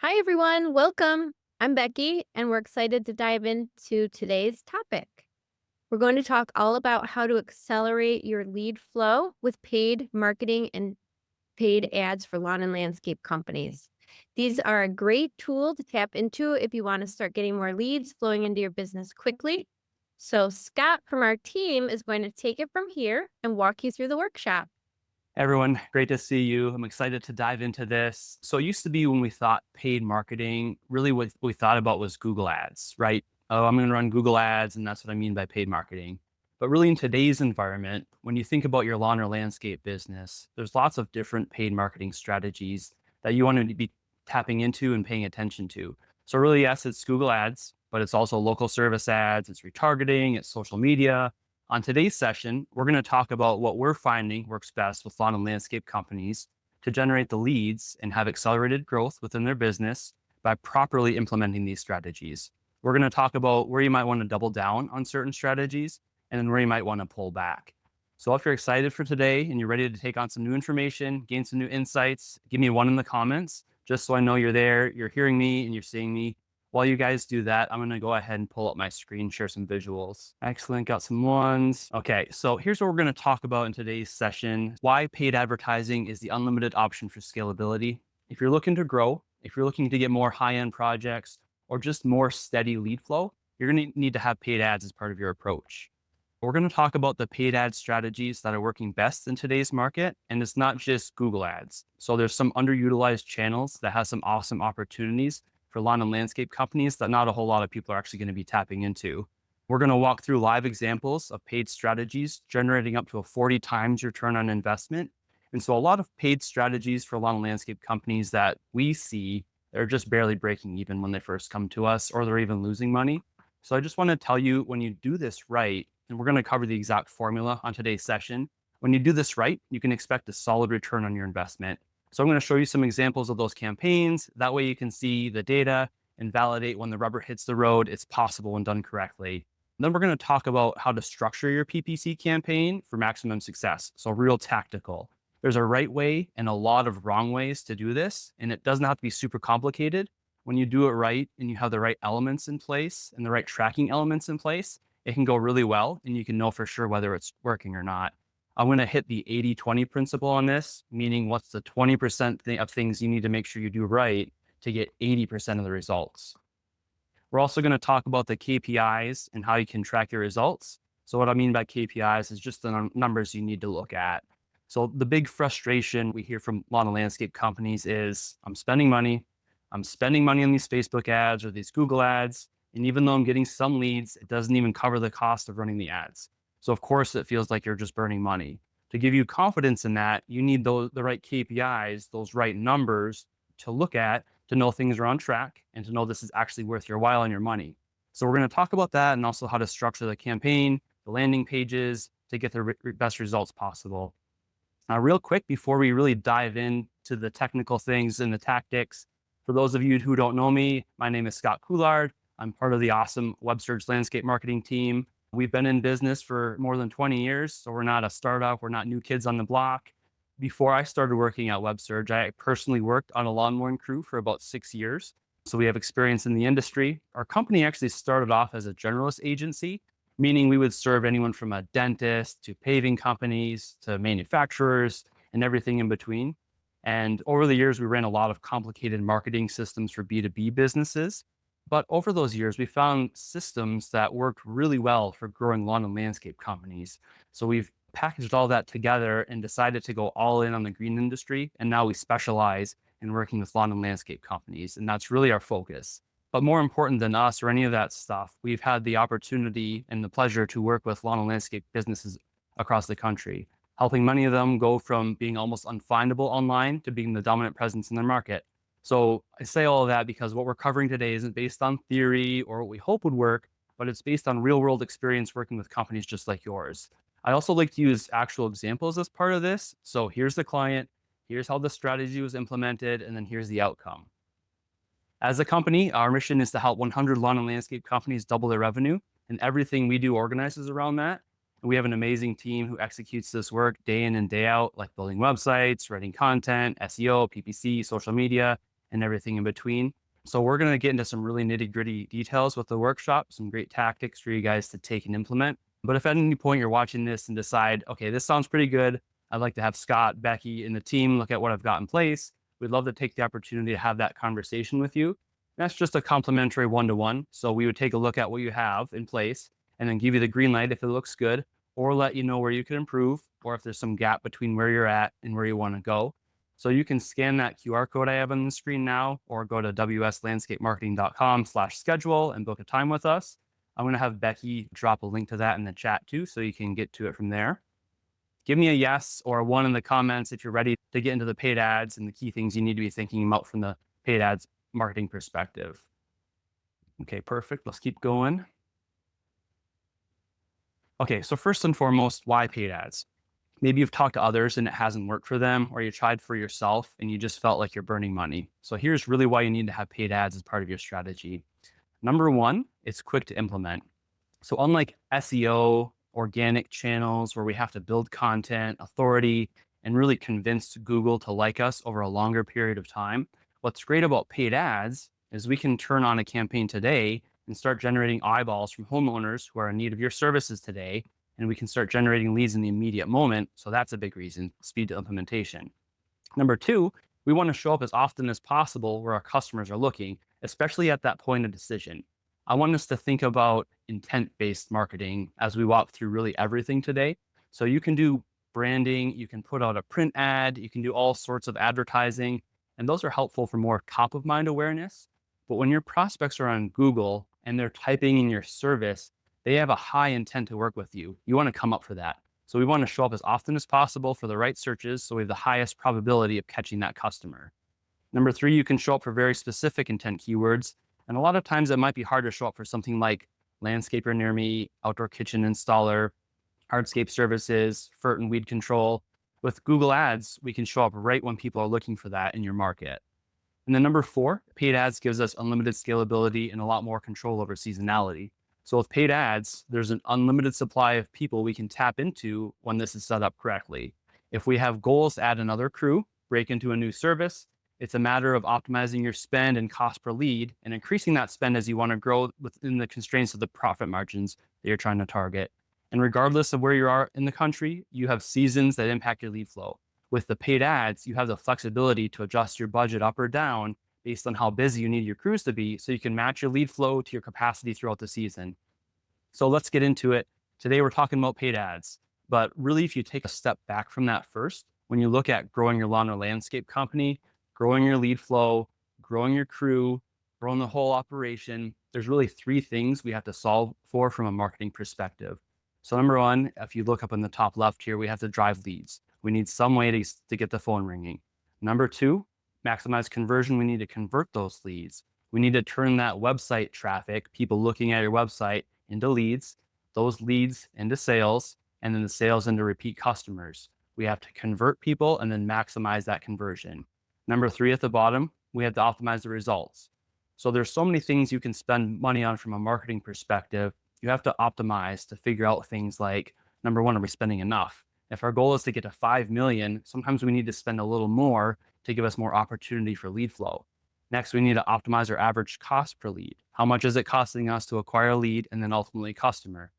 Hi, everyone. Welcome. I'm Becky, and we're excited to dive into today's topic. We're going to talk all about how to accelerate your lead flow with paid marketing and paid ads for lawn and landscape companies. These are a great tool to tap into if you want to start getting more leads flowing into your business quickly. So, Scott from our team is going to take it from here and walk you through the workshop. Everyone, great to see you. I'm excited to dive into this. So, it used to be when we thought paid marketing, really what we thought about was Google ads, right? Oh, I'm going to run Google ads, and that's what I mean by paid marketing. But really, in today's environment, when you think about your lawn or landscape business, there's lots of different paid marketing strategies that you want to be tapping into and paying attention to. So, really, yes, it's Google ads, but it's also local service ads, it's retargeting, it's social media. On today's session, we're going to talk about what we're finding works best with lawn and landscape companies to generate the leads and have accelerated growth within their business by properly implementing these strategies. We're going to talk about where you might want to double down on certain strategies and then where you might want to pull back. So, if you're excited for today and you're ready to take on some new information, gain some new insights, give me one in the comments just so I know you're there, you're hearing me, and you're seeing me. While you guys do that, I'm going to go ahead and pull up my screen, share some visuals. Excellent. Got some ones. Okay. So here's what we're going to talk about in today's session: why paid advertising is the unlimited option for scalability. If you're looking to grow, if you're looking to get more high end projects or just more steady lead flow, you're going to need to have paid ads as part of your approach. We're going to talk about the paid ad strategies that are working best in today's market. And it's not just Google ads. So there's some underutilized channels that has some awesome opportunities for lawn and landscape companies that not a whole lot of people are actually going to be tapping into. We're going to walk through live examples of paid strategies generating up to a 40 times return on investment. And so a lot of paid strategies for lawn and landscape companies that we see, they're just barely breaking even when they first come to us, or they're even losing money. So I just want to tell you, when you do this right, and we're going to cover the exact formula on today's session, when you do this right, you can expect a solid return on your investment. So I'm going to show you some examples of those campaigns. That way you can see the data and validate when the rubber hits the road, it's possible when done correctly. Then we're going to talk about how to structure your PPC campaign for maximum success. So real tactical. There's a right way and a lot of wrong ways to do this, and it doesn't have to be super complicated. When you do it right and you have the right elements in place and the right tracking elements in place, it can go really well and you can know for sure whether it's working or not. I'm going to hit the 80-20 principle on this, meaning what's the 20% of things you need to make sure you do right to get 80% of the results. We're also going to talk about the KPIs and how you can track your results. So what I mean by KPIs is just the numbers you need to look at. So the big frustration we hear from a lot of landscape companies is I'm spending money on these Facebook ads or these Google ads. And even though I'm getting some leads, it doesn't even cover the cost of running the ads. So of course it feels like you're just burning money. To give you confidence in that, you need the right KPIs, those right numbers to look at to know things are on track and to know this is actually worth your while and your money. So we're going to talk about that and also how to structure the campaign, the landing pages to get the best results possible. Now, real quick, before we really dive into the technical things and the tactics, for those of you who don't know me, my name is Scott Coulard. I'm part of the awesome WebSurge landscape marketing team. We've been in business for more than 20 years, so we're not a startup. We're not new kids on the block. Before I started working at WebSurge, I personally worked on a lawn mowing crew for about 6 years. So we have experience in the industry. Our company actually started off as a generalist agency, meaning we would serve anyone from a dentist to paving companies to manufacturers and everything in between. And over the years, we ran a lot of complicated marketing systems for B2B businesses. But over those years, we found systems that worked really well for growing lawn and landscape companies. So we've packaged all that together and decided to go all in on the green industry. And now we specialize in working with lawn and landscape companies. And that's really our focus. But more important than us or any of that stuff, we've had the opportunity and the pleasure to work with lawn and landscape businesses across the country, helping many of them go from being almost unfindable online to being the dominant presence in their market. So I say all of that because what we're covering today isn't based on theory or what we hope would work, but it's based on real world experience working with companies just like yours. I also like to use actual examples as part of this. So here's the client, here's how the strategy was implemented, and then here's the outcome. As a company, our mission is to help 100 lawn and landscape companies double their revenue, and everything we do organizes around that. And we have an amazing team who executes this work day in and day out, like building websites, writing content, SEO, PPC, social media, and everything in between. So we're going to get into some really nitty gritty details with the workshop, some great tactics for you guys to take and implement. But if at any point you're watching this and decide, okay, this sounds pretty good, I'd like to have Scott, Becky, and the team look at what I've got in place. We'd love to take the opportunity to have that conversation with you. That's just a complimentary one-to-one. So we would take a look at what you have in place and then give you the green light if it looks good, or let you know where you can improve, or if there's some gap between where you're at and where you want to go. So you can scan that QR code I have on the screen now, or go to wslandscapemarketing.com/schedule and book a time with us. I'm going to have Becky drop a link to that in the chat too, so you can get to it from there. Give me a yes or a one in the comments if you're ready to get into the paid ads and the key things you need to be thinking about from the paid ads marketing perspective. Okay, perfect. Let's keep going. Okay, so first and foremost, why paid ads? Maybe you've talked to others and it hasn't worked for them, or you tried for yourself and you just felt like you're burning money. So here's really why you need to have paid ads as part of your strategy. Number one, it's quick to implement. So unlike SEO, organic channels where we have to build content, authority, and really convince Google to like us over a longer period of time, what's great about paid ads is we can turn on a campaign today and start generating eyeballs from homeowners who are in need of your services today. And we can start generating leads in the immediate moment. So that's a big reason, speed to implementation. Number two, we want to show up as often as possible where our customers are looking, especially at that point of decision. I want us to think about intent-based marketing as we walk through really everything today. So you can do branding, you can put out a print ad, you can do all sorts of advertising, and those are helpful for more top of mind awareness. But when your prospects are on Google and they're typing in your service, they have a high intent to work with you. You want to come up for that. So we want to show up as often as possible for the right searches so we have the highest probability of catching that customer. Number three, you can show up for very specific intent keywords. And a lot of times it might be hard to show up for something like landscaper near me, outdoor kitchen installer, hardscape services, fert and weed control. With Google Ads, we can show up right when people are looking for that in your market. And then number four, paid ads gives us unlimited scalability and a lot more control over seasonality. So with paid ads, there's an unlimited supply of people we can tap into when this is set up correctly. If we have goals to add another crew, break into a new service, it's a matter of optimizing your spend and cost per lead and increasing that spend as you want to grow within the constraints of the profit margins that you're trying to target. And regardless of where you are in the country, you have seasons that impact your lead flow. With the paid ads, you have the flexibility to adjust your budget up or down based on how busy you need your crews to be, so you can match your lead flow to your capacity throughout the season. So let's get into it. Today, we're talking about paid ads, but really, if you take a step back from that first, when you look at growing your lawn or landscape company, growing your lead flow, growing your crew, growing the whole operation, there's really three things we have to solve for from a marketing perspective. So number one, if you look up in the top left here, we have to drive leads. We need some way to get the phone ringing. Number two, maximize conversion. We need to convert those leads. We need to turn that website traffic, people looking at your website, into leads, those leads into sales, and then the sales into repeat customers. We have to convert people and then maximize that conversion. Number three at the bottom, we have to optimize the results. So there's so many things you can spend money on from a marketing perspective. You have to optimize to figure out things like, number one, are we spending enough? If our goal is to get to 5 million, sometimes we need to spend a little more to give us more opportunity for lead flow. Next, we need to optimize our average cost per lead. How much is it costing us to acquire a lead and then ultimately a customer?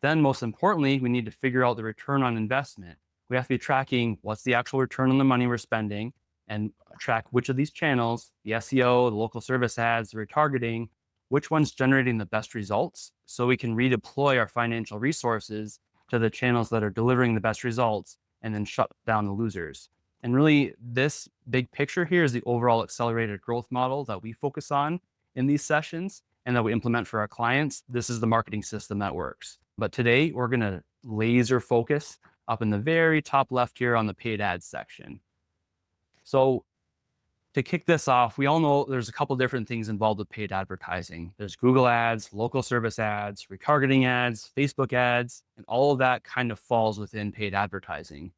Then most importantly, we need to figure out the return on investment. We have to be tracking what's the actual return on the money we're spending and track which of these channels, the SEO, the local service ads, the retargeting, which one's generating the best results so we can redeploy our financial resources to the channels that are delivering the best results and then shut down the losers. And really, this big picture here is the overall accelerated growth model that we focus on in these sessions and that we implement for our clients. This is the marketing system that works. But today, we're going to laser focus up in the very top left here on the paid ads section. So to kick this off, we all know there's a couple different things involved with paid advertising. There's Google ads, local service ads, retargeting ads, Facebook ads, and all of that kind of falls within paid advertising.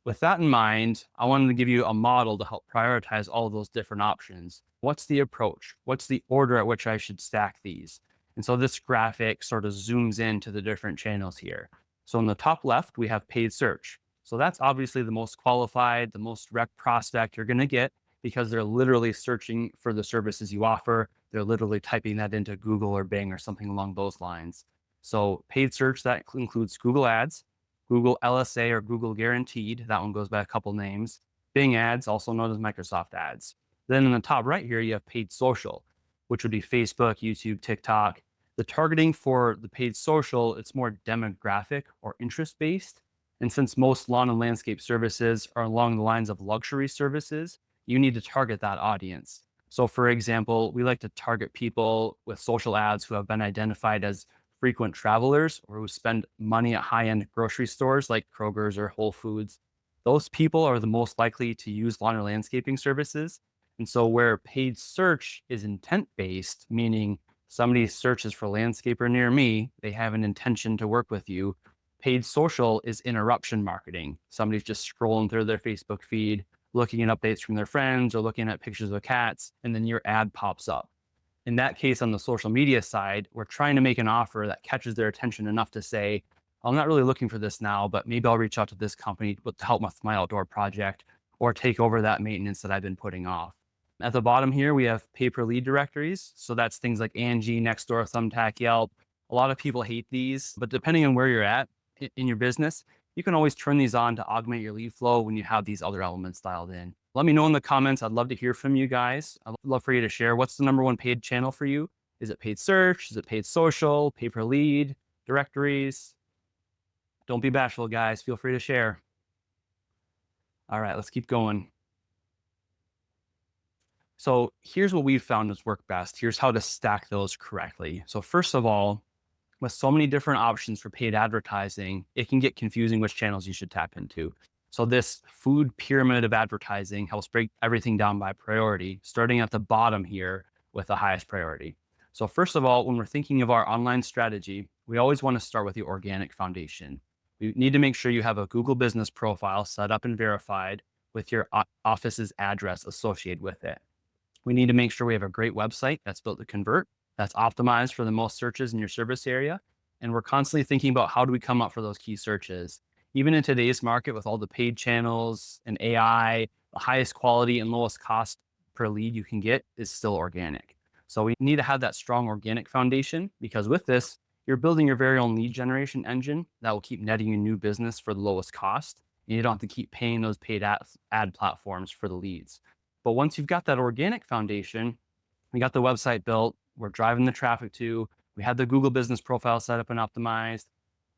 With that in mind, I wanted to give you a model to help prioritize all of those different options. What's the approach? What's the order at which I should stack these? And so this graphic sort of zooms into the different channels here. So on the top left, we have paid search. So that's obviously the most qualified, the most direct prospect you're going to get. because they're literally searching for the services you offer. They're literally typing that into Google or Bing or something along those lines. So paid search, that includes Google Ads, Google LSA or Google Guaranteed. That one goes by a couple names. Bing Ads, also known as Microsoft Ads. Then in the top right here, you have paid social, which would be Facebook, YouTube, TikTok. The targeting for the paid social, it's more demographic or interest based. And since most lawn and landscape services are along the lines of luxury services, you need to target that audience. So, for example, we like to target people with social ads who have been identified as frequent travelers or who spend money at high end grocery stores like Kroger's or Whole Foods. Those people are the most likely to use lawn or landscaping services. And so, where paid search is intent based, meaning somebody searches for landscaper near me, they have an intention to work with you. Paid social is interruption marketing. Somebody's just scrolling through their Facebook feed, looking at updates from their friends or looking at pictures of cats, and then your ad pops up. In that case, on the social media side, we're trying to make an offer that catches their attention enough to say, I'm not really looking for this now, but maybe I'll reach out to this company to help with my outdoor project or take over that maintenance that I've been putting off. At the bottom here, we have pay per lead directories. So that's things like Angie, Nextdoor, Thumbtack, Yelp. A lot of people hate these, but depending on where you're at in your business, you can always turn these on to augment your lead flow when you have these other elements dialed in. Let me know in the comments. I'd love to hear from you guys. I'd love for you to share. What's the number one paid channel for you? Is it paid search? Is it paid social, pay per lead, directories? Don't be bashful, guys. Feel free to share. All right, let's keep going. So here's what we've found has worked best. Here's how to stack those correctly. So first of all, with so many different options for paid advertising, it can get confusing which channels you should tap into. So this food pyramid of advertising helps break everything down by priority, starting at the bottom here with the highest priority. So first of all, when we're thinking of our online strategy, we always want to start with the organic foundation. We need to make sure you have a Google business profile set up and verified with your office's address associated with it. We need to make sure we have a great website that's built to convert, that's optimized for the most searches in your service area. And we're constantly thinking about how do we come up for those key searches. Even in today's market with all the paid channels and AI, the highest quality and lowest cost per lead you can get is still organic. So we need to have that strong organic foundation because with this, you're building your very own lead generation engine that will keep netting you new business for the lowest cost. And you don't have to keep paying those paid ad platforms for the leads. But once you've got that organic foundation, we got the website built, we're driving the traffic to, we had the Google business profile set up and optimized,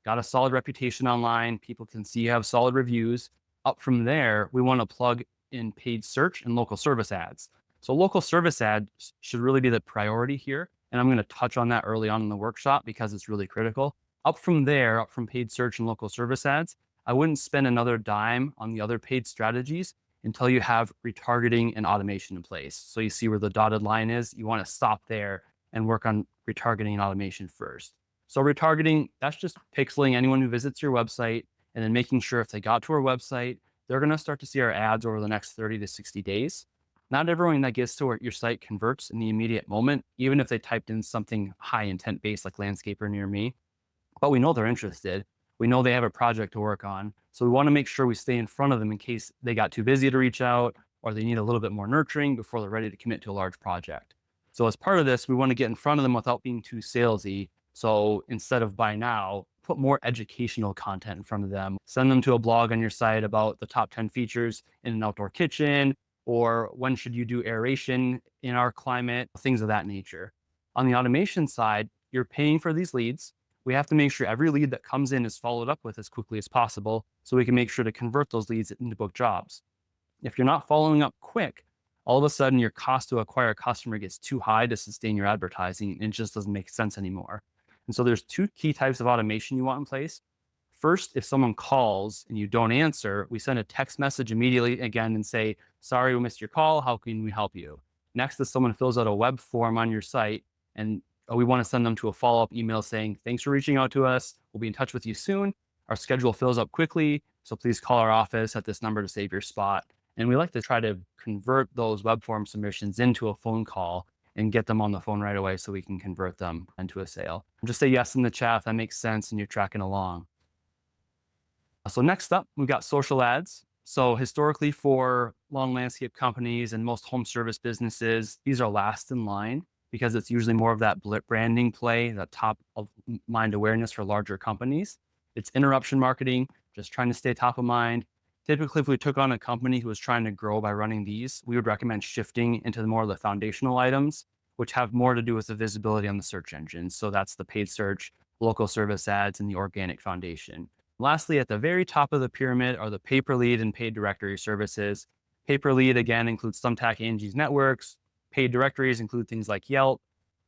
got a solid reputation online, people can see you have solid reviews. Up from there, we want to plug in paid search and local service ads. So local service ads should really be the priority here. And I'm going to touch on that early on in the workshop because it's really critical. Up from there, up from paid search and local service ads, I wouldn't spend another dime on the other paid strategies until you have retargeting and automation in place. So you see where the dotted line is, you want to stop there and work on retargeting and automation first. So retargeting, that's just pixeling anyone who visits your website and then making sure if they got to our website, they're going to start to see our ads over the next 30 to 60 days. Not everyone that gets to your site converts in the immediate moment, even if they typed in something high intent based like landscaper near me, but we know they're interested. We know they have a project to work on. So we want to make sure we stay in front of them in case they got too busy to reach out or they need a little bit more nurturing before they're ready to commit to a large project. So as part of this, we want to get in front of them without being too salesy. So instead of buy now, put more educational content in front of them. Send them to a blog on your site about the top 10 features in an outdoor kitchen, or when should you do aeration in our climate, things of that nature. On the automation side, you're paying for these leads. We have to make sure every lead that comes in is followed up with as quickly as possible so we can make sure to convert those leads into book jobs. If you're not following up quick, all of a sudden your cost to acquire a customer gets too high to sustain your advertising and it just doesn't make sense anymore. And so there's two key types of automation you want in place. First, if someone calls and you don't answer, we send a text message immediately again and say, sorry, we missed your call. How can we help you? Next, if someone fills out a web form on your site and we want to send them to a follow-up email saying, thanks for reaching out to us. We'll be in touch with you soon. Our schedule fills up quickly, so please call our office at this number to save your spot. And we like to try to convert those web form submissions into a phone call and get them on the phone right away so we can convert them into a sale. Just say yes in the chat if that makes sense and you're tracking along. So next up, we've got social ads. So historically for lawn landscape companies and most home service businesses, these are last in line because it's usually more of that blip branding play, that top of mind awareness for larger companies. It's interruption marketing, just trying to stay top of mind. Typically, if we took on a company who was trying to grow by running these, we would recommend shifting into the more of the foundational items, which have more to do with the visibility on the search engines. So that's the paid search, local service ads, and the organic foundation. Lastly, at the very top of the pyramid are the pay per lead and paid directory services. Pay per lead, again, includes Thumbtack Angie's networks. Paid directories include things like Yelp.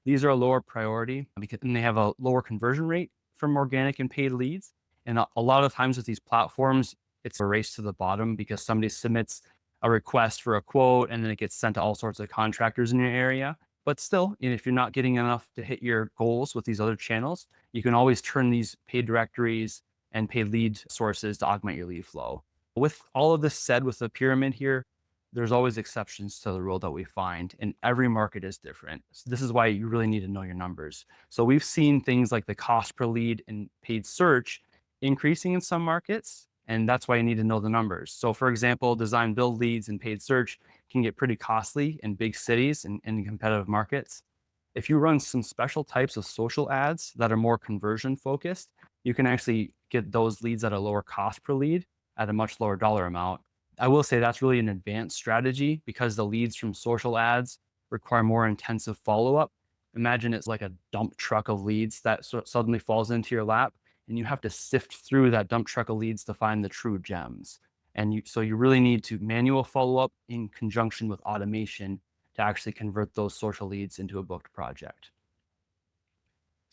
These are a lower priority because and they have a lower conversion rate from organic and paid leads. And a lot of times with these platforms, it's a race to the bottom because somebody submits a request for a quote and then it gets sent to all sorts of contractors in your area. But still, if you're not getting enough to hit your goals with these other channels, you can always turn these paid directories and paid lead sources to augment your lead flow. With all of this said, with the pyramid here, there's always exceptions to the rule that we find, and every market is different. So this is why you really need to know your numbers. So we've seen things like the cost per lead in paid search increasing in some markets, and that's why you need to know the numbers. So for example, design build leads in paid search can get pretty costly in big cities and in competitive markets. If you run some special types of social ads that are more conversion focused, you can actually get those leads at a lower cost per lead at a much lower dollar amount. I will say that's really an advanced strategy because the leads from social ads require more intensive follow up. Imagine it's like a dump truck of leads that suddenly falls into your lap, and you have to sift through that dump truck of leads to find the true gems. So you really need to manual follow up in conjunction with automation to actually convert those social leads into a booked project.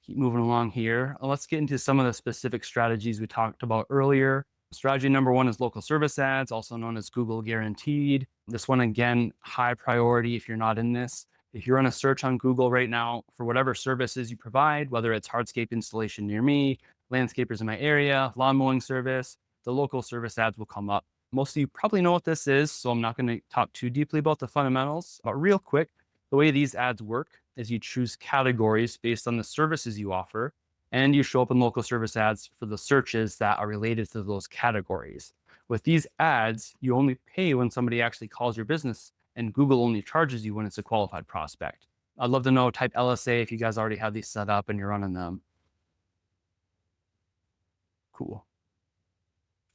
Keep moving along here. Let's get into some of the specific strategies we talked about earlier. Strategy number one is local service ads, also known as Google Guaranteed. This one, again, high priority if you're not in this. If you're on a search on Google right now for whatever services you provide, whether it's hardscape installation near me, landscapers in my area, lawn mowing service, the local service ads will come up. Most of you probably know what this is, so I'm not going to talk too deeply about the fundamentals. But real quick, the way these ads work is you choose categories based on the services you offer, and you show up in local service ads for the searches that are related to those categories. With these ads, you only pay when somebody actually calls your business, and Google only charges you when it's a qualified prospect. I'd love to know, type LSA if you guys already have these set up and you're running them. Cool.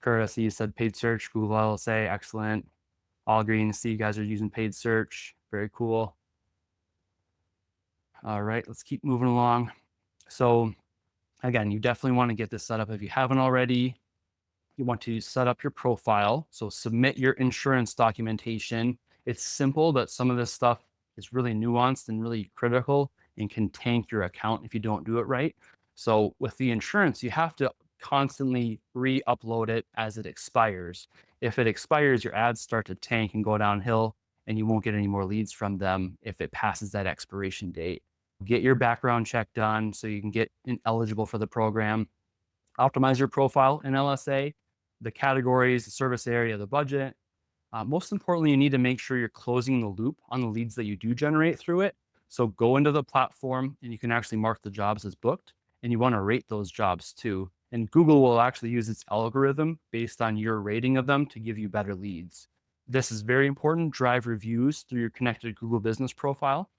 Curtis, you said paid search, Google LSA, excellent. All green to see you guys are using paid search. Very cool. All right, let's keep moving along. So again, you definitely want to get this set up if you haven't already. You want to set up your profile. So submit your insurance documentation. It's simple, but some of this stuff is really nuanced and really critical and can tank your account if you don't do it right. So with the insurance, you have to constantly re-upload it as it expires. If it expires, your ads start to tank and go downhill, and you won't get any more leads from them if it passes that expiration date. Get your background check done so you can get eligible for the program. Optimize your profile in LSA, the categories, the service area, the budget. Most importantly, you need to make sure you're closing the loop on the leads that you do generate through it. So go into the platform and you can actually mark the jobs as booked, and you want to rate those jobs too. And Google will actually use its algorithm based on your rating of them to give you better leads. This is very important. Drive reviews through your connected Google business profile.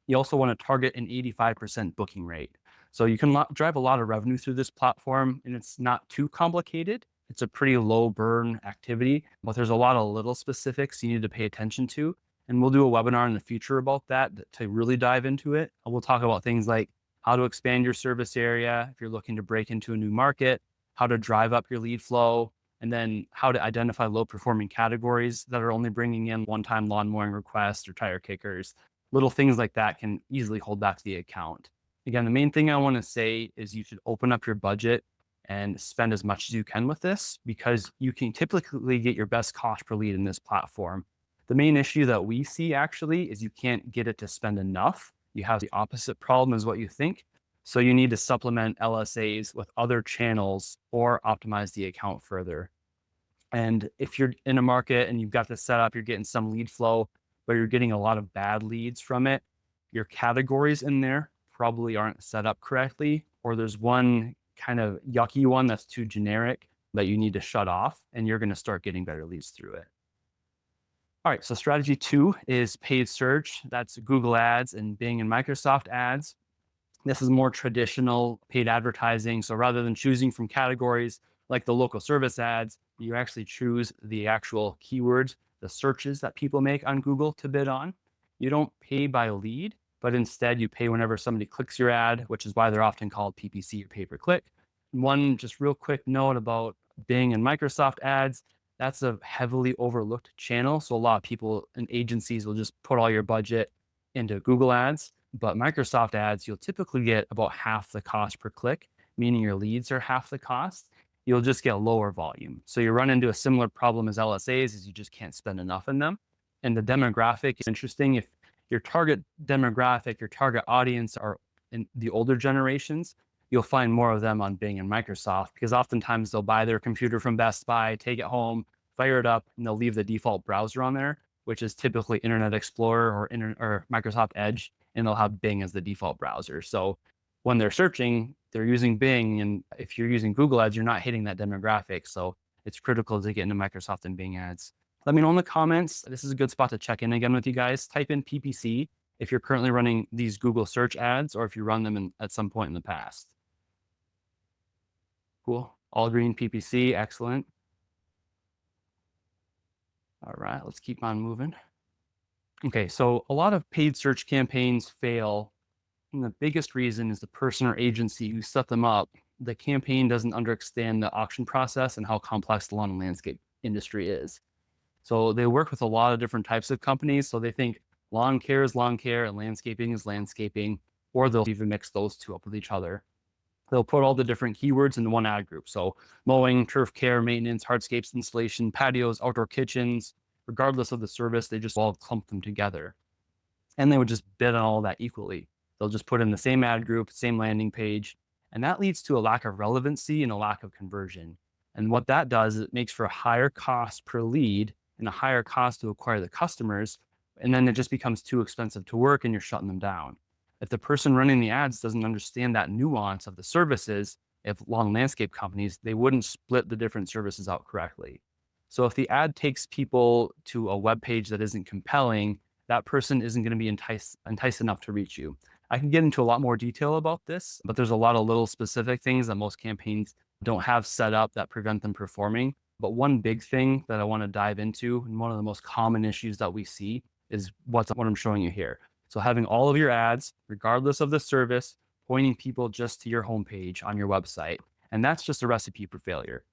You also want to target an 85% booking rate. So you can drive a lot of revenue through this platform, and it's not too complicated. It's a pretty low burn activity, but there's a lot of little specifics you need to pay attention to. And we'll do a webinar in the future about that to really dive into it. We'll talk about things like how to expand your service area if you're looking to break into a new market, how to drive up your lead flow, and then how to identify low performing categories that are only bringing in one-time lawn mowing requests or tire kickers. Little things like that can easily hold back the account. Again, the main thing I want to say is you should open up your budget and spend as much as you can with this because you can typically get your best cost per lead in this platform. The main issue that we see actually is you can't get it to spend enough. You have the opposite problem as what you think. So you need to supplement LSAs with other channels or optimize the account further. And if you're in a market and you've got this set up, you're getting some lead flow, but you're getting a lot of bad leads from it, your categories in there probably aren't set up correctly, or there's one kind of yucky one that's too generic. that you need to shut off, and you're going to start getting better leads through it. All right, so strategy 2 is paid search. That's Google Ads and Bing and Microsoft Ads. This is more traditional paid advertising. So rather than choosing from categories like the local service ads, you actually choose the actual keywords, the searches that people make on Google to bid on. You don't pay by lead, but instead you pay whenever somebody clicks your ad, which is why they're often called PPC or pay per click. One just real quick note about Bing and Microsoft ads. That's a heavily overlooked channel. So a lot of people and agencies will just put all your budget into Google ads, but Microsoft ads, you'll typically get about half the cost per click, meaning your leads are half the cost. You'll just get lower volume. So you run into a similar problem as LSAs, is you just can't spend enough in them. And the demographic is interesting. If your target demographic, your target audience are in the older generations, you'll find more of them on Bing and Microsoft, because oftentimes they'll buy their computer from Best Buy, take it home, fire it up, and they'll leave the default browser on there, which is typically Internet Explorer or Microsoft Edge, and they'll have Bing as the default browser. So when they're searching, they're using Bing, and if you're using Google Ads, you're not hitting that demographic. So it's critical to get into Microsoft and Bing ads. Let me know in the comments. This is a good spot to check in again with you guys. Type in PPC if you're currently running these Google search ads, or if you run them at some point in the past. Cool. All green PPC. Excellent. All right, let's keep on moving. Okay, so a lot of paid search campaigns fail, and the biggest reason is the person or agency who set them up. The campaign doesn't understand the auction process and how complex the lawn and landscape industry is. So they work with a lot of different types of companies. So they think lawn care is lawn care and landscaping is landscaping, or they'll even mix those two up with each other. They'll put all the different keywords into one ad group. So mowing, turf care, maintenance, hardscapes, installation, patios, outdoor kitchens, regardless of the service, they just all clump them together. And they would just bid on all that equally. They'll just put in the same ad group, same landing page. And that leads to a lack of relevancy and a lack of conversion. And what that does is it makes for a higher cost per lead and a higher cost to acquire the customers. And then it just becomes too expensive to work and you're shutting them down. If the person running the ads doesn't understand that nuance of the services, if lawn landscape companies, they wouldn't split the different services out correctly. So if the ad takes people to a web page that isn't compelling, that person isn't going to be enticed enough to reach you. I can get into a lot more detail about this, but there's a lot of little specific things that most campaigns don't have set up that prevent them performing. But one big thing that I want to dive into, and one of the most common issues that we see, is what I'm showing you here. So having all of your ads, regardless of the service, pointing people just to your homepage on your website. And that's just a recipe for failure.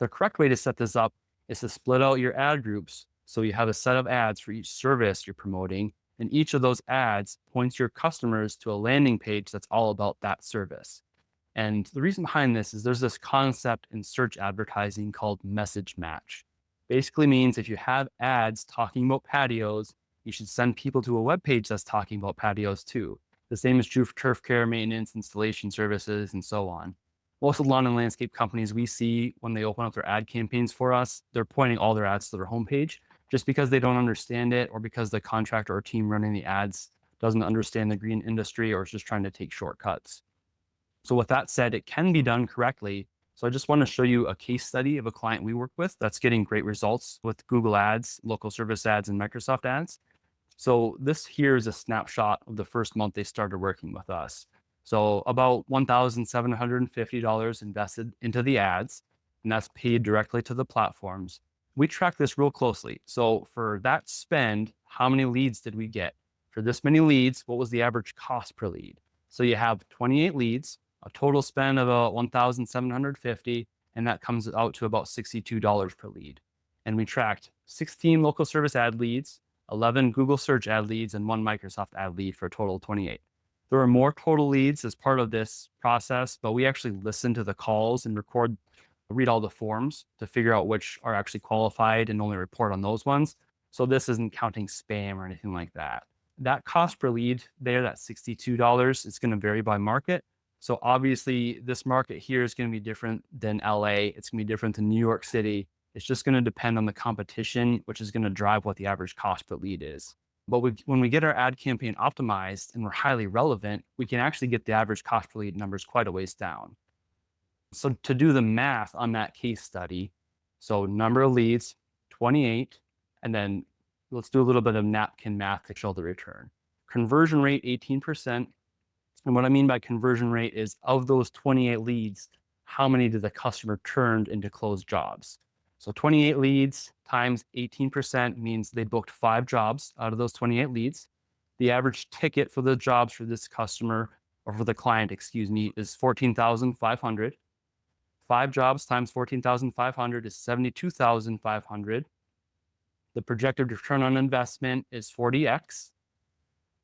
The correct way to set this up is to split out your ad groups. So you have a set of ads for each service you're promoting, and each of those ads points your customers to a landing page that's all about that service. And the reason behind this is there's this concept in search advertising called message match. Basically means if you have ads talking about patios, you should send people to a web page that's talking about patios too. The same is true for turf care, maintenance, installation services, and so on. Most of the lawn and landscape companies we see when they open up their ad campaigns for us, they're pointing all their ads to their homepage just because they don't understand it, or because the contractor or team running the ads doesn't understand the green industry, or is just trying to take shortcuts. So with that said, it can be done correctly. So I just want to show you a case study of a client we work with that's getting great results with Google Ads, local service ads, and Microsoft ads. So this here is a snapshot of the first month they started working with us. So about $1,750 invested into the ads, and that's paid directly to the platforms. We track this real closely. So for that spend, how many leads did we get? For this many leads, what was the average cost per lead? So you have 28 leads, a total spend of about $1,750, and that comes out to about $62 per lead. And we tracked 16 local service ad leads, 11 Google search ad leads, and one Microsoft ad lead for a total of 28. There are more total leads as part of this process, but we actually listen to the calls and read all the forms to figure out which are actually qualified and only report on those ones. So this isn't counting spam or anything like that. That cost per lead there, that $62, it's going to vary by market. So obviously this market here is going to be different than LA. It's going to be different than New York City. It's just going to depend on the competition, which is going to drive what the average cost per lead is. But when we get our ad campaign optimized and we're highly relevant, we can actually get the average cost per lead numbers quite a ways down. So to do the math on that case study, so number of leads, 28, and then let's do a little bit of napkin math to show the return. Conversion rate, 18%. And what I mean by conversion rate is of those 28 leads, how many did the customer turn into closed jobs? So 28 leads times 18% means they booked 5 jobs out of those 28 leads. The average ticket for the jobs for this customer or for the client, excuse me, is 14,500. 5 jobs times 14,500 is 72,500. The projected return on investment is 40x.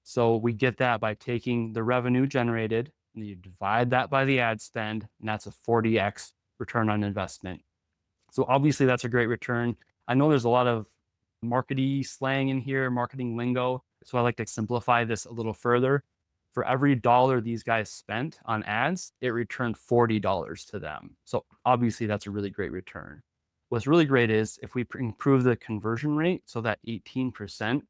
So we get that by taking the revenue generated and you divide that by the ad spend, and that's a 40x return on investment. So obviously that's a great return. I know there's a lot of marketing slang in here, marketing lingo. So I like to simplify this a little further. For every dollar these guys spent on ads, it returned $40 to them. So obviously that's a really great return. What's really great is if we improve the conversion rate, so that 18%,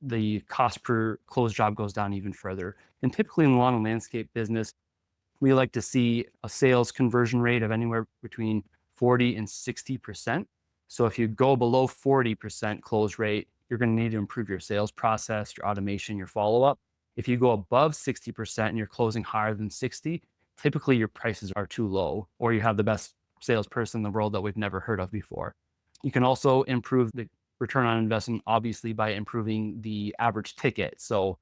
the cost per closed job goes down even further. And typically in the lawn and landscape business, we like to see a sales conversion rate of anywhere between 40 and 60%. So if you go below 40% close rate, you're going to need to improve your sales process, your automation, your follow-up. If you go above 60% and you're closing higher than 60, typically your prices are too low, or you have the best salesperson in the world that we've never heard of before. You can also improve the return on investment, obviously, by improving the average ticket. So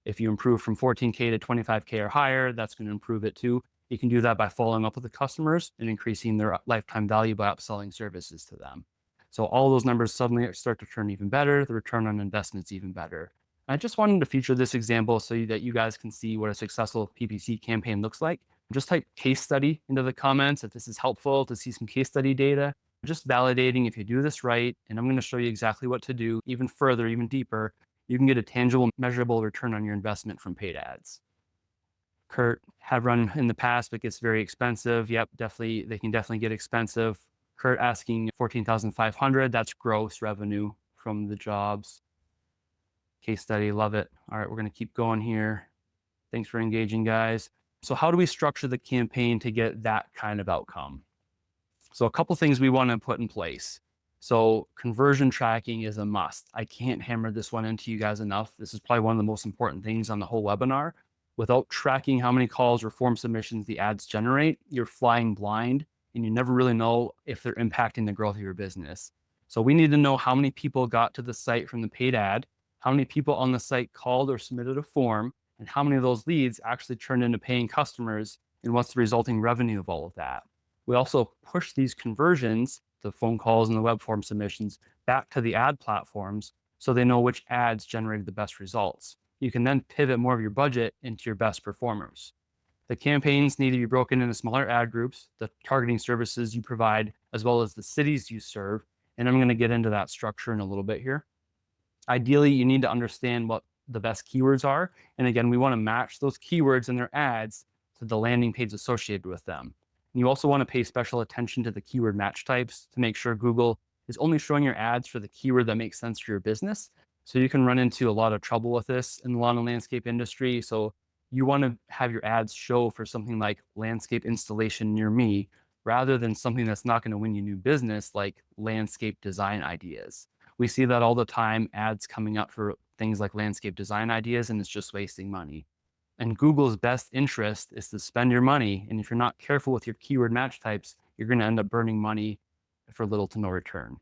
if you improve from 14K to 25K or higher, that's going to improve it too. You can do that by following up with the customers and increasing their lifetime value by upselling services to them. So all those numbers suddenly start to turn even better. The return on investment's even better. I just wanted to feature this example so that you guys can see what a successful PPC campaign looks like. Just type case study into the comments if this is helpful to see some case study data. Just validating if you do this right, and I'm going to show you exactly what to do even further, even deeper. You can get a tangible, measurable return on your investment from paid ads. Kurt, have run in the past, but gets very expensive. Yep, definitely, they can definitely get expensive. Kurt asking 14,500. That's gross revenue from the jobs. Case study, love it. All right, we're going to keep going here. Thanks for engaging, guys. So how do we structure the campaign to get that kind of outcome? So a couple things we want to put in place. So conversion tracking is a must. I can't hammer this one into you guys enough. This is probably one of the most important things on the whole webinar. Without tracking how many calls or form submissions the ads generate, you're flying blind and you never really know if they're impacting the growth of your business. So we need to know how many people got to the site from the paid ad, how many people on the site called or submitted a form, and how many of those leads actually turned into paying customers, and what's the resulting revenue of all of that. We also push these conversions, the phone calls and the web form submissions, back to the ad platforms so they know which ads generated the best results. You can then pivot more of your budget into your best performers. The campaigns need to be broken into smaller ad groups, the targeting services you provide, as well as the cities you serve. And I'm going to get into that structure in a little bit here. Ideally, you need to understand what the best keywords are. And again, we want to match those keywords in their ads to the landing page associated with them. And you also want to pay special attention to the keyword match types to make sure Google is only showing your ads for the keyword that makes sense for your business. So you can run into a lot of trouble with this in the lawn and landscape industry. So you want to have your ads show for something like landscape installation near me, rather than something that's not going to win you new business like landscape design ideas. We see that all the time, ads coming up for things like landscape design ideas, and it's just wasting money. And Google's best interest is to spend your money. And if you're not careful with your keyword match types, you're going to end up burning money for little to no return.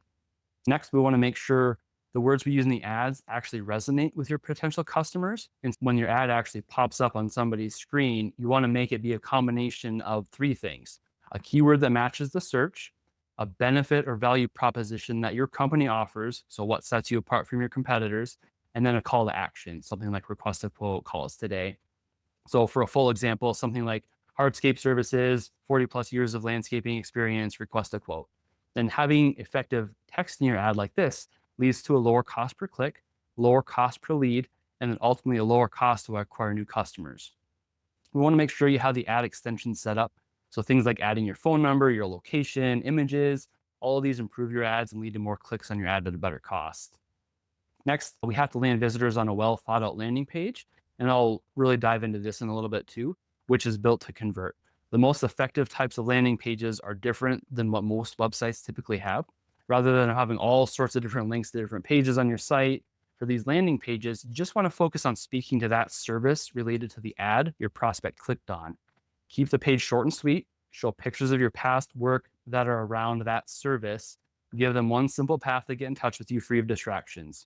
Next, we want to make sure the words we use in the ads actually resonate with your potential customers. And when your ad actually pops up on somebody's screen, you want to make it be a combination of 3 things: a keyword that matches the search, a benefit or value proposition that your company offers, so what sets you apart from your competitors, and then a call to action, something like request a quote, call us today. So for a full example, something like hardscape services, 40 plus years of landscaping experience, request a quote. Then having effective text in your ad like this leads to a lower cost per click, lower cost per lead, and then ultimately a lower cost to acquire new customers. We want to make sure you have the ad extensions set up. So things like adding your phone number, your location, images, all of these improve your ads and lead to more clicks on your ad at a better cost. Next, we have to land visitors on a well thought out landing page. And I'll really dive into this in a little bit too, which is built to convert. The most effective types of landing pages are different than what most websites typically have. Rather than having all sorts of different links to different pages on your site, for these landing pages, you just want to focus on speaking to that service related to the ad your prospect clicked on. Keep the page short and sweet, show pictures of your past work that are around that service, give them one simple path to get in touch with you free of distractions.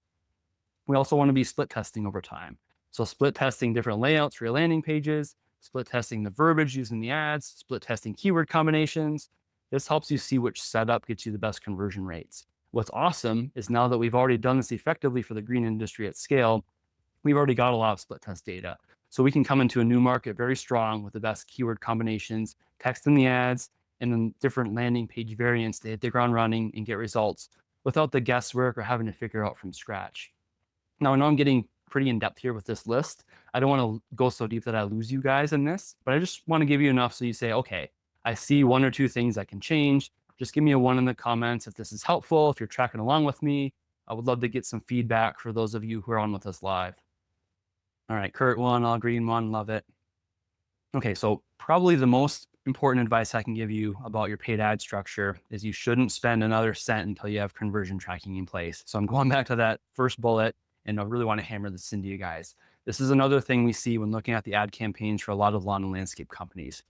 We also want to be split testing over time. So split testing different layouts for your landing pages, split testing the verbiage using the ads, split testing keyword combinations. This helps you see which setup gets you the best conversion rates. What's awesome is now that we've already done this effectively for the green industry at scale, we've already got a lot of split test data. So we can come into a new market very strong with the best keyword combinations, text in the ads, and then different landing page variants to hit the ground running and get results without the guesswork or having to figure out from scratch. Now, I know I'm getting pretty in depth here with this list. I don't want to go so deep that I lose you guys in this, but I just want to give you enough so you say, okay, I see one or two things I can change. Just give me a one in the comments if this is helpful, if you're tracking along with me. I would love to get some feedback for those of you who are on with us live. All right, Kurt one, all green one, love it. Okay, so probably the most important advice I can give you about your paid ad structure is you shouldn't spend another cent until you have conversion tracking in place. So I'm going back to that first bullet, and I really want to hammer this into you guys. This is another thing we see when looking at the ad campaigns for a lot of lawn and landscape companies.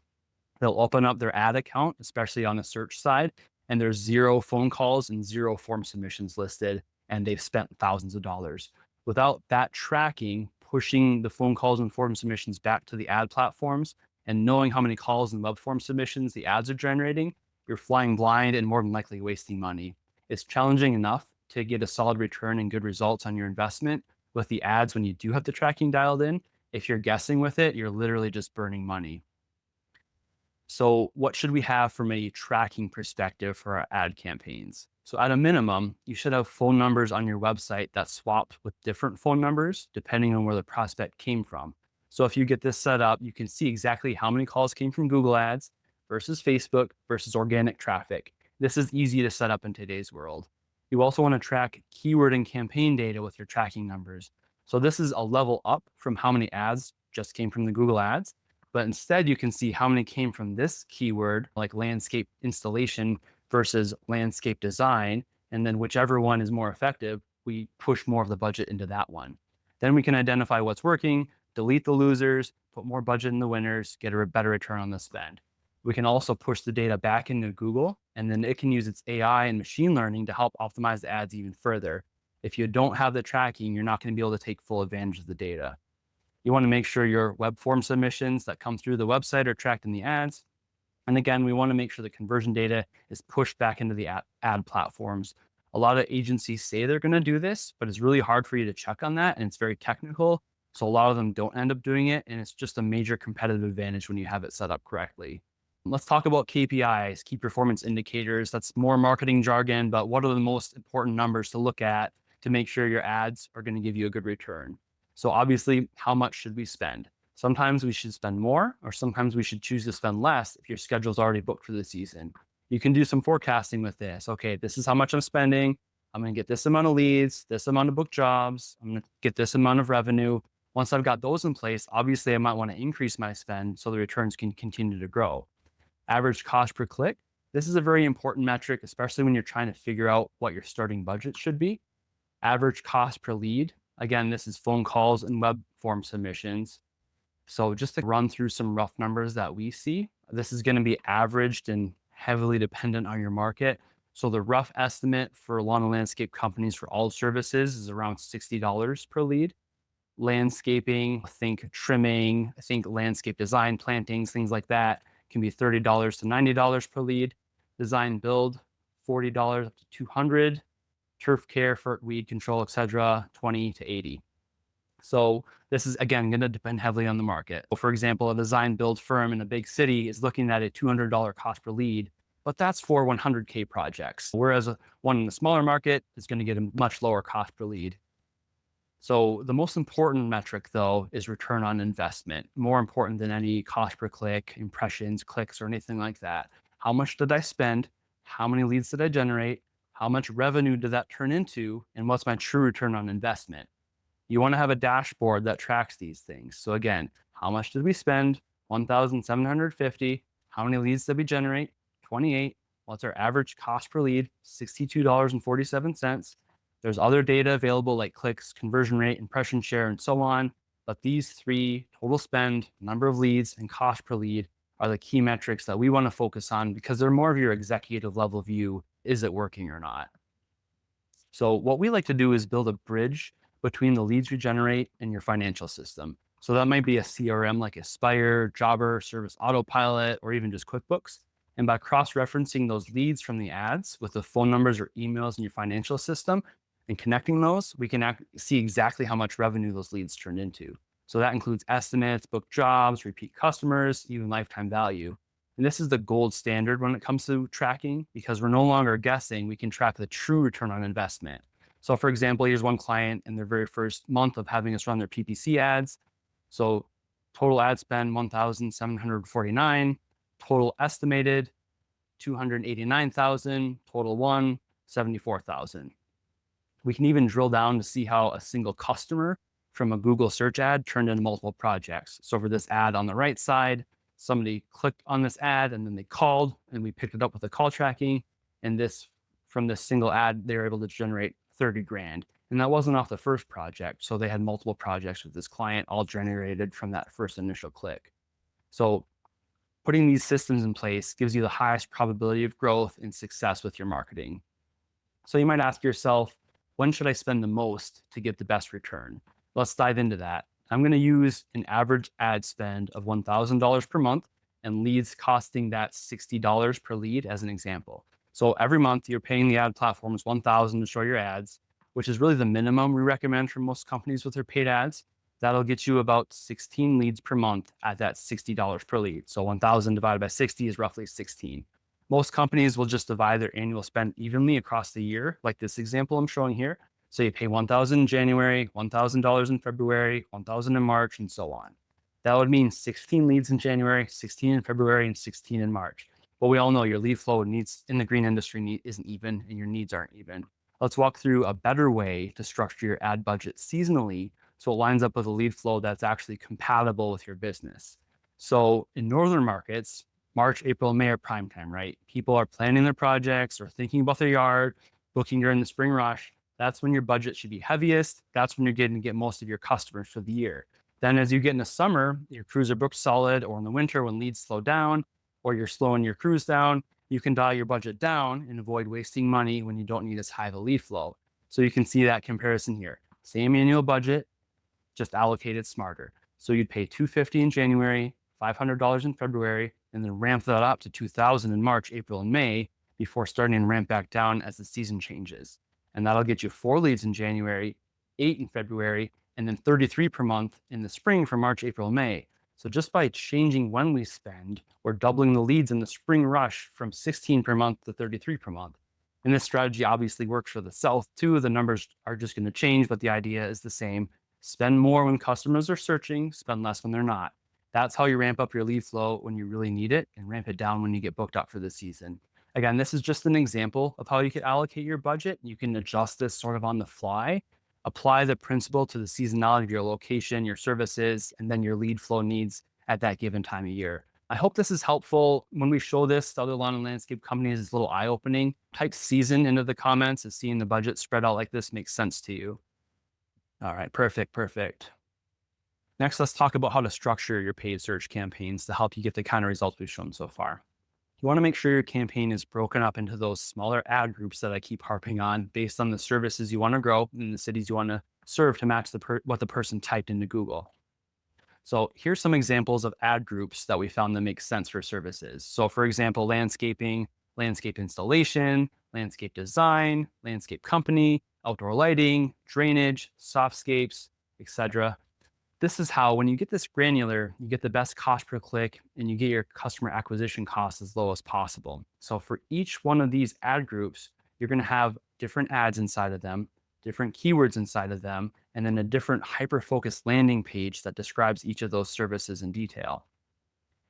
They'll open up their ad account, especially on the search side, and there's 0 phone calls and 0 form submissions listed, and they've spent thousands of dollars. Without that tracking, pushing the phone calls and form submissions back to the ad platforms, and knowing how many calls and web form submissions the ads are generating, you're flying blind and more than likely wasting money. It's challenging enough to get a solid return and good results on your investment with the ads when you do have the tracking dialed in. If you're guessing with it, you're literally just burning money. So what should we have from a tracking perspective for our ad campaigns? So at a minimum, you should have phone numbers on your website that swap with different phone numbers depending on where the prospect came from. So if you get this set up, you can see exactly how many calls came from Google Ads versus Facebook versus organic traffic. This is easy to set up in today's world. You also want to track keyword and campaign data with your tracking numbers. So this is a level up from how many ads just came from the Google Ads, but instead you can see how many came from this keyword, like landscape installation versus landscape design. And then whichever one is more effective, we push more of the budget into that one. Then we can identify what's working, delete the losers, put more budget in the winners, get a better return on the spend. We can also push the data back into Google, and then it can use its AI and machine learning to help optimize the ads even further. If you don't have the tracking, you're not going to be able to take full advantage of the data. You want to make sure your web form submissions that come through the website are tracked in the ads. And again, we want to make sure the conversion data is pushed back into the ad platforms. A lot of agencies say they're going to do this, but it's really hard for you to check on that, and it's very technical. So a lot of them don't end up doing it, and it's just a major competitive advantage when you have it set up correctly. Let's talk about KPIs, key performance indicators. That's more marketing jargon, but what are the most important numbers to look at to make sure your ads are going to give you a good return? So obviously, how much should we spend? Sometimes we should spend more, or sometimes we should choose to spend less if your schedule's already booked for the season. You can do some forecasting with this. Okay, this is how much I'm spending. I'm going to get this amount of leads, this amount of booked jobs. I'm going to get this amount of revenue. Once I've got those in place, obviously I might want to increase my spend so the returns can continue to grow. Average cost per click. This is a very important metric, especially when you're trying to figure out what your starting budget should be. Average cost per lead. Again, this is phone calls and web form submissions. So just to run through some rough numbers that we see, this is going to be averaged and heavily dependent on your market. So the rough estimate for lawn and landscape companies for all services is around $60 per lead. Landscaping, think trimming, think landscape design, plantings, things like that can be $30 to $90 per lead. Design build, $40 up to $200. Turf care for weed control, etc., 20 to 80. So this is, again, going to depend heavily on the market. So for example, a design build firm in a big city is looking at a $200 cost per lead, but that's for 100K projects. Whereas one in the smaller market is going to get a much lower cost per lead. So the most important metric, though, is return on investment, more important than any cost per click, impressions, clicks, or anything like that. How much did I spend? How many leads did I generate? How much revenue did that turn into? And what's my true return on investment? You want to have a dashboard that tracks these things. So again, how much did we spend? 1,750. How many leads did we generate? 28. What's our average cost per lead? $62.47. There's other data available like clicks, conversion rate, impression share, and so on. But these three, total spend, number of leads, and cost per lead, are the key metrics that we want to focus on because they're more of your executive level view. Is it working or not? So what we like to do is build a bridge between the leads you generate and your financial system. So that might be a CRM like Aspire, Jobber, Service Autopilot, or even just QuickBooks. And by cross-referencing those leads from the ads with the phone numbers or emails in your financial system and connecting those, we can see exactly how much revenue those leads turned into. So that includes estimates, booked jobs, repeat customers, even lifetime value. And this is the gold standard when it comes to tracking because we're no longer guessing. We can track the true return on investment. So, for example, here's one client in their very first month of having us run their PPC ads. So, total ad spend 1,749, total estimated 289,000, total won 74,000. We can even drill down to see how a single customer from a Google search ad turned into multiple projects. So, for this ad on the right side, somebody clicked on this ad and then they called and we picked it up with the call tracking. And this, from this single ad, they were able to generate 30 grand. And that wasn't off the first project. So they had multiple projects with this client, all generated from that first initial click. So putting these systems in place gives you the highest probability of growth and success with your marketing. So you might ask yourself, when should I spend the most to get the best return? Let's dive into that. I'm going to use an average ad spend of $1,000 per month and leads costing that $60 per lead as an example. So every month you're paying the ad platforms $1,000 to show your ads, which is really the minimum we recommend for most companies with their paid ads. That'll get you about 16 leads per month at that $60 per lead. So 1,000 divided by 60 is roughly 16. Most companies will just divide their annual spend evenly across the year, like this example I'm showing here. So you pay $1,000 in January, $1,000 in February, $1,000 in March, and so on. That would mean 16 leads in January, 16 in February, and 16 in March. But we all know your lead flow needs in the green industry isn't even, and your needs aren't even. Let's walk through a better way to structure your ad budget seasonally so it lines up with a lead flow that's actually compatible with your business. So in northern markets, March, April, May are prime time, right? People are planning their projects or thinking about their yard, booking during the spring rush. That's when your budget should be heaviest. That's when you're getting to get most of your customers for the year. Then as you get into summer, your crews are booked solid, or in the winter when leads slow down, or you're slowing your crews down, you can dial your budget down and avoid wasting money when you don't need as high of a lead flow. So you can see that comparison here. Same annual budget, just allocated smarter. So you'd pay $250 in January, $500 in February, and then ramp that up to $2,000 in March, April, and May before starting to ramp back down as the season changes. And that'll get you 4 leads in January, 8 in February, and then 33 per month in the spring for March, April, May. So just by changing when we spend, we're doubling the leads in the spring rush from 16 per month to 33 per month. And this strategy obviously works for the South too. The numbers are just going to change, but the idea is the same. Spend more when customers are searching, spend less when they're not. That's how you ramp up your lead flow when you really need it and ramp it down when you get booked up for the season. Again, this is just an example of how you can allocate your budget. You can adjust this sort of on the fly, apply the principle to the seasonality of your location, your services, and then your lead flow needs at that given time of year. I hope this is helpful. When we show this to other lawn and landscape companies, it's a little eye-opening. Type season into the comments and seeing the budget spread out like this makes sense to you. All right, perfect. Next, let's talk about how to structure your paid search campaigns to help you get the kind of results we've shown so far. You want to make sure your campaign is broken up into those smaller ad groups that I keep harping on based on the services you want to grow and the cities you want to serve to match what the person typed into Google. So here's some examples of ad groups that we found that make sense for services. So for example, landscaping, landscape installation, landscape design, landscape company, outdoor lighting, drainage, softscapes, etc. This is how, when you get this granular, you get the best cost per click and you get your customer acquisition costs as low as possible. So for each one of these ad groups, you're going to have different ads inside of them, different keywords inside of them, and then a different hyper-focused landing page that describes each of those services in detail.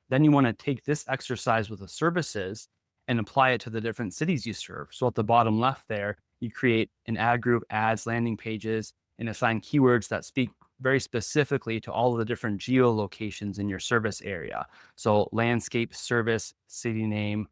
Then you want to take this exercise with the services and apply it to the different cities you serve. So at the bottom left there, you create an ad group, ads, landing pages, and assign keywords that speak very specifically to all of the different geolocations in your service area. So landscape service, city name,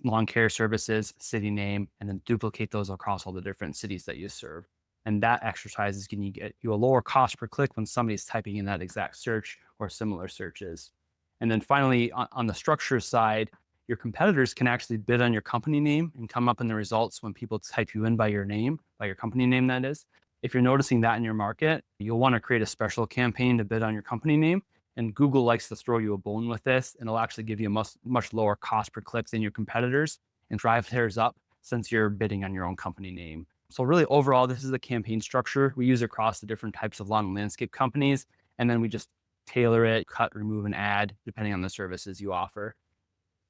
lawn care services, city name, and then duplicate those across all the different cities that you serve. And that exercise is going to get you a lower cost per click when somebody's typing in that exact search or similar searches. And then finally, on the structure side, your competitors can actually bid on your company name and come up in the results when people type you in by your name, by your company name, that is. If you're noticing that in your market, you'll want to create a special campaign to bid on your company name. And Google likes to throw you a bone with this, and it'll actually give you a much lower cost per click than your competitors and drive theirs up since you're bidding on your own company name. So really overall, this is a campaign structure we use across the different types of lawn and landscape companies. And then we just tailor it, cut, remove, and add depending on the services you offer.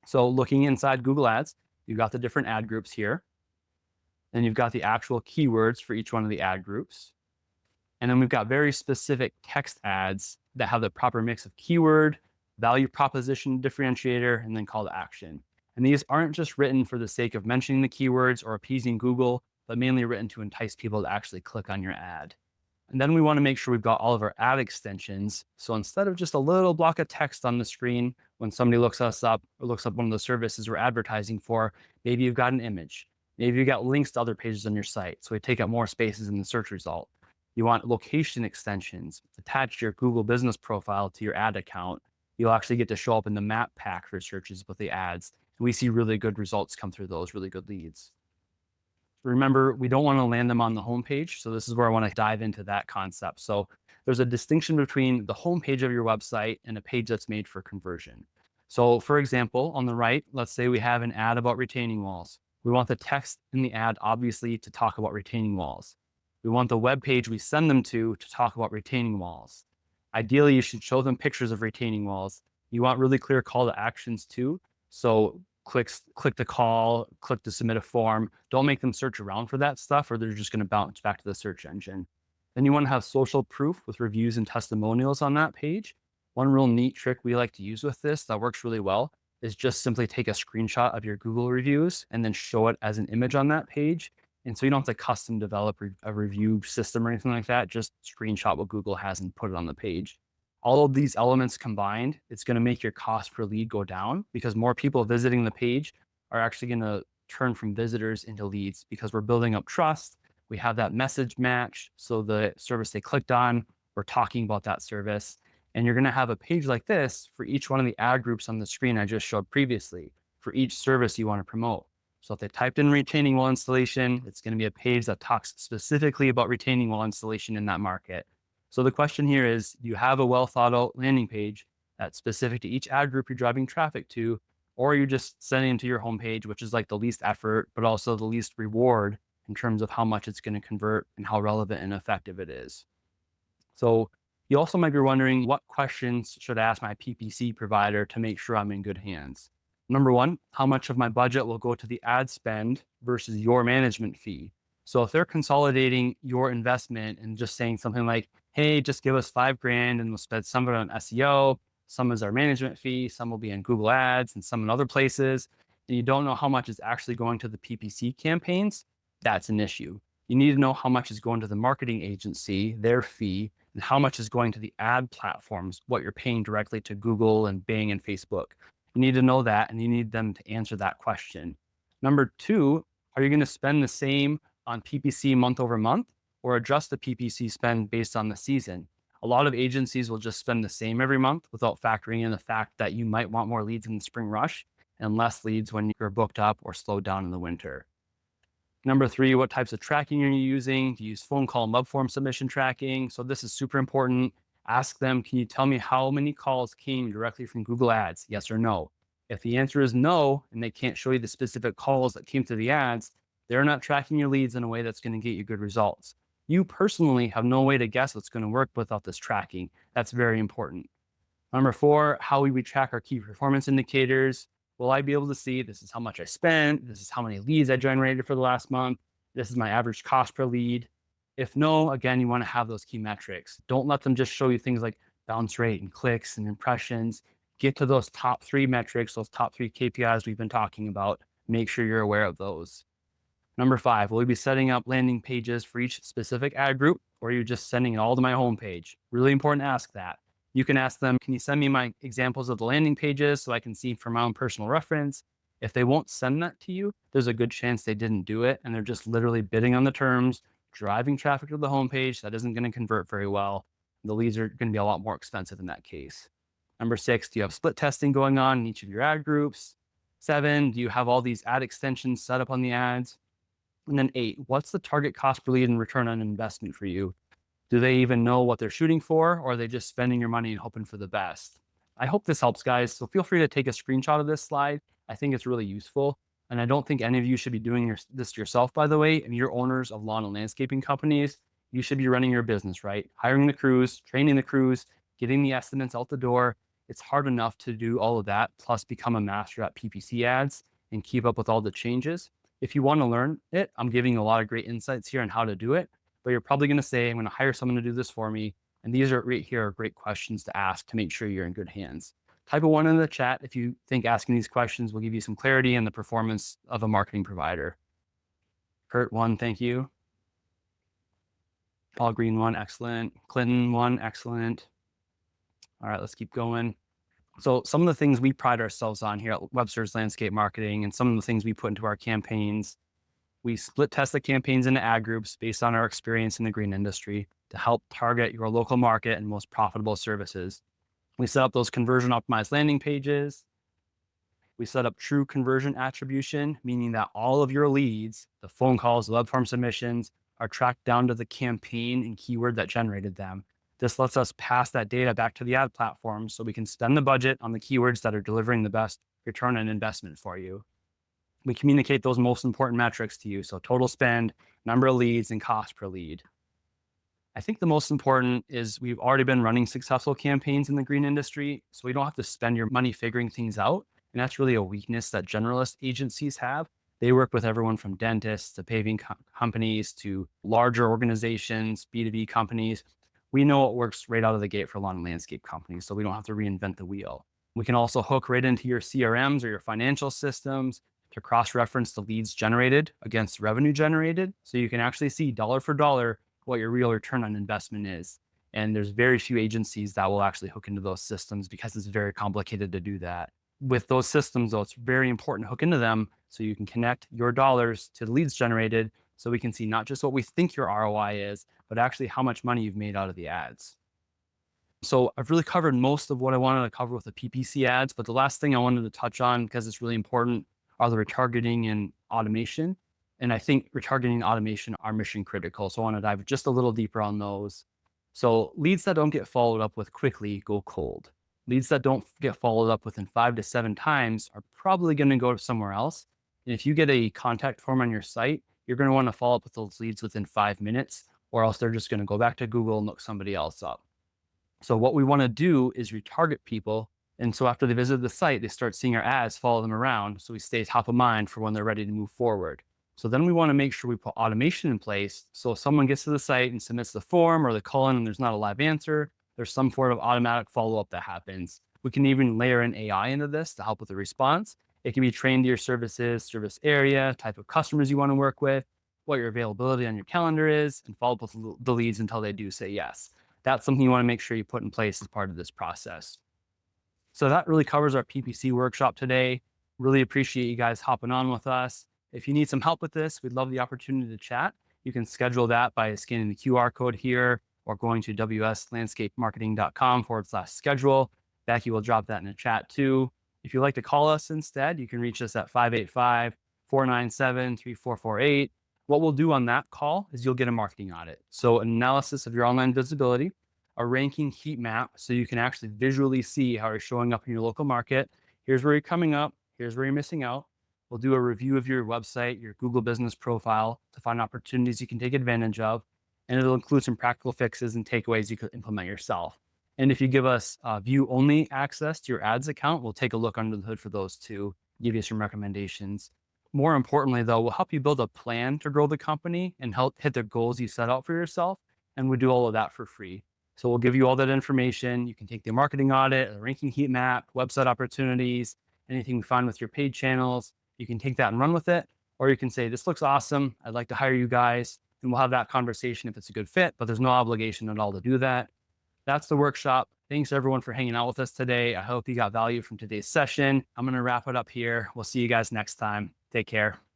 So looking inside Google Ads, you've got the different ad groups here. Then you've got the actual keywords for each one of the ad groups. And then we've got very specific text ads that have the proper mix of keyword, value proposition differentiator, and then call to action. And these aren't just written for the sake of mentioning the keywords or appeasing Google, but mainly written to entice people to actually click on your ad. And then we want to make sure we've got all of our ad extensions. So instead of just a little block of text on the screen, when somebody looks us up or looks up one of the services we're advertising for, maybe you've got an image. Maybe you've got links to other pages on your site. So we take up more spaces in the search result. You want location extensions attached to your Google business profile to your ad account. You'll actually get to show up in the map pack for searches with the ads. And we see really good results come through those, really good leads. Remember, we don't want to land them on the homepage. So this is where I want to dive into that concept. So there's a distinction between the homepage of your website and a page that's made for conversion. So for example, on the right, let's say we have an ad about retaining walls. We want the text in the ad, obviously, to talk about retaining walls. We want the web page we send them to talk about retaining walls. Ideally, you should show them pictures of retaining walls. You want really clear call to actions too. So click the call, click to submit a form. Don't make them search around for that stuff or they're just going to bounce back to the search engine. Then you want to have social proof with reviews and testimonials on that page. One real neat trick we like to use with this that works really well is just simply take a screenshot of your Google reviews and then show it as an image on that page. And so you don't have to custom develop a review system or anything like that. Just screenshot what Google has and put it on the page. All of these elements combined, it's going to make your cost per lead go down because more people visiting the page are actually going to turn from visitors into leads because we're building up trust. We have that message match. So the service they clicked on, we're talking about that service. And you're going to have a page like this for each one of the ad groups on the screen I just showed previously for each service you want to promote. So if they typed in retaining wall installation, it's going to be a page that talks specifically about retaining wall installation in that market. So the question here is, do you have a well thought out landing page that's specific to each ad group you're driving traffic to, or are you just sending them to your homepage, which is like the least effort, but also the least reward in terms of how much it's going to convert and how relevant and effective it is? So you also might be wondering, what questions should I ask my PPC provider to make sure I'm in good hands? Number one, how much of my budget will go to the ad spend versus your management fee? So if they're consolidating your investment and just saying something like, hey, just give us $5,000 and we'll spend some of it on SEO, some is our management fee, some will be in Google Ads and some in other places, and you don't know how much is actually going to the PPC campaigns, that's an issue. You need to know how much is going to the marketing agency, their fee, and how much is going to the ad platforms, what you're paying directly to Google and Bing and Facebook. You need to know that, and you need them to answer that question. Number two, are you going to spend the same on PPC month over month or adjust the PPC spend based on the season? A lot of agencies will just spend the same every month without factoring in the fact that you might want more leads in the spring rush and less leads when you're booked up or slowed down in the winter. Number three, what types of tracking are you using? Do you use phone call and web form submission tracking? So this is super important. Ask them, can you tell me how many calls came directly from Google Ads? Yes or no? If the answer is no, and they can't show you the specific calls that came to the ads, they're not tracking your leads in a way that's going to get you good results. You personally have no way to guess what's going to work without this tracking. That's very important. Number four, how we track our key performance indicators. Will I be able to see this is how much I spent? This is how many leads I generated for the last month. This is my average cost per lead. If no, again, you want to have those key metrics. Don't let them just show you things like bounce rate and clicks and impressions. Get to those top three metrics, those top three KPIs we've been talking about. Make sure you're aware of those. Number 5, will you be setting up landing pages for each specific ad group, or are you just sending it all to my homepage? Really important to ask that. You can ask them, can you send me my examples of the landing pages so I can see from my own personal reference? If they won't send that to you, there's a good chance they didn't do it and they're just literally bidding on the terms, driving traffic to the homepage that isn't going to convert very well. The leads are going to be a lot more expensive in that case. Number 6, do you have split testing going on in each of your ad groups? 7, do you have all these ad extensions set up on the ads? And then 8, what's the target cost per lead and return on investment for you? Do they even know what they're shooting for, or are they just spending your money and hoping for the best? I hope this helps, guys. So feel free to take a screenshot of this slide. I think it's really useful. And I don't think any of you should be doing this yourself, by the way. If you're owners of lawn and landscaping companies, you should be running your business, right? Hiring the crews, training the crews, getting the estimates out the door. It's hard enough to do all of that, plus become a master at PPC ads and keep up with all the changes. If you want to learn it, I'm giving you a lot of great insights here on how to do it. But you're probably going to say, I'm going to hire someone to do this for me. And these are right here are great questions to ask to make sure you're in good hands. Type a 1 in the chat if you think asking these questions will give you some clarity in the performance of a marketing provider. Kurt, 1, thank you. Paul Green, 1, excellent. Clinton, 1, excellent. All right, let's keep going. So some of the things we pride ourselves on here at Webster's Landscape Marketing and some of the things we put into our campaigns, we split test the campaigns into ad groups based on our experience in the green industry to help target your local market and most profitable services. We set up those conversion optimized landing pages. We set up true conversion attribution, meaning that all of your leads, the phone calls, the web form submissions, are tracked down to the campaign and keyword that generated them. This lets us pass that data back to the ad platform so we can spend the budget on the keywords that are delivering the best return on investment for you. We communicate those most important metrics to you. So total spend, number of leads, and cost per lead. I think the most important is we've already been running successful campaigns in the green industry, so we don't have to spend your money figuring things out. And that's really a weakness that generalist agencies have. They work with everyone from dentists to paving companies to larger organizations, B2B companies. We know what works right out of the gate for lawn and landscape companies, so we don't have to reinvent the wheel. We can also hook right into your CRMs or your financial systems to cross-reference the leads generated against revenue generated. So you can actually see dollar for dollar what your real return on investment is. And there's very few agencies that will actually hook into those systems because it's very complicated to do that. With those systems, though, it's very important to hook into them so you can connect your dollars to the leads generated so we can see not just what we think your ROI is, but actually how much money you've made out of the ads. So I've really covered most of what I wanted to cover with the PPC ads, but the last thing I wanted to touch on, because it's really important, are the retargeting and automation. And I think retargeting and automation are mission critical. So I want to dive just a little deeper on those. So leads that don't get followed up with quickly go cold. Leads that don't get followed up within 5 to 7 times are probably going to go somewhere else. And if you get a contact form on your site, you're going to want to follow up with those leads within 5 minutes, or else they're just going to go back to Google and look somebody else up. So what we want to do is retarget people. And so after they visit the site, they start seeing our ads, follow them around. So we stay top of mind for when they're ready to move forward. So then we want to make sure we put automation in place. So if someone gets to the site and submits the form or they call in and there's not a live answer, there's some sort of automatic follow-up that happens. We can even layer in AI into this to help with the response. It can be trained to your services, service area, type of customers you want to work with, what your availability on your calendar is, and follow up with the leads until they do say yes. That's something you want to make sure you put in place as part of this process. So that really covers our PPC workshop today. Really appreciate you guys hopping on with us. If you need some help with this, we'd love the opportunity to chat. You can schedule that by scanning the QR code here or going to wslandscapemarketing.com/schedule. Becky will drop that in the chat too. If you'd like to call us instead, you can reach us at 585-497-3448. What we'll do on that call is you'll get a marketing audit. So an analysis of your online visibility, a ranking heat map so you can actually visually see how you're showing up in your local market. Here's where you're coming up. Here's where you're missing out. We'll do a review of your website, your Google business profile to find opportunities you can take advantage of. And it'll include some practical fixes and takeaways you could implement yourself. And if you give us view-only access to your ads account, we'll take a look under the hood for those too, give you some recommendations. More importantly, though, we'll help you build a plan to grow the company and help hit the goals you set out for yourself. And we do all of that for free. So we'll give you all that information. You can take the marketing audit, a ranking heat map, website opportunities, anything we find with your paid channels. You can take that and run with it, Or you can say, this looks awesome. I'd like to hire you guys. And we'll have that conversation if it's a good fit, but there's no obligation at all to do that. That's the workshop. Thanks everyone for hanging out with us today. I hope you got value from today's session. I'm going to wrap it up here. We'll see you guys next time. Take care.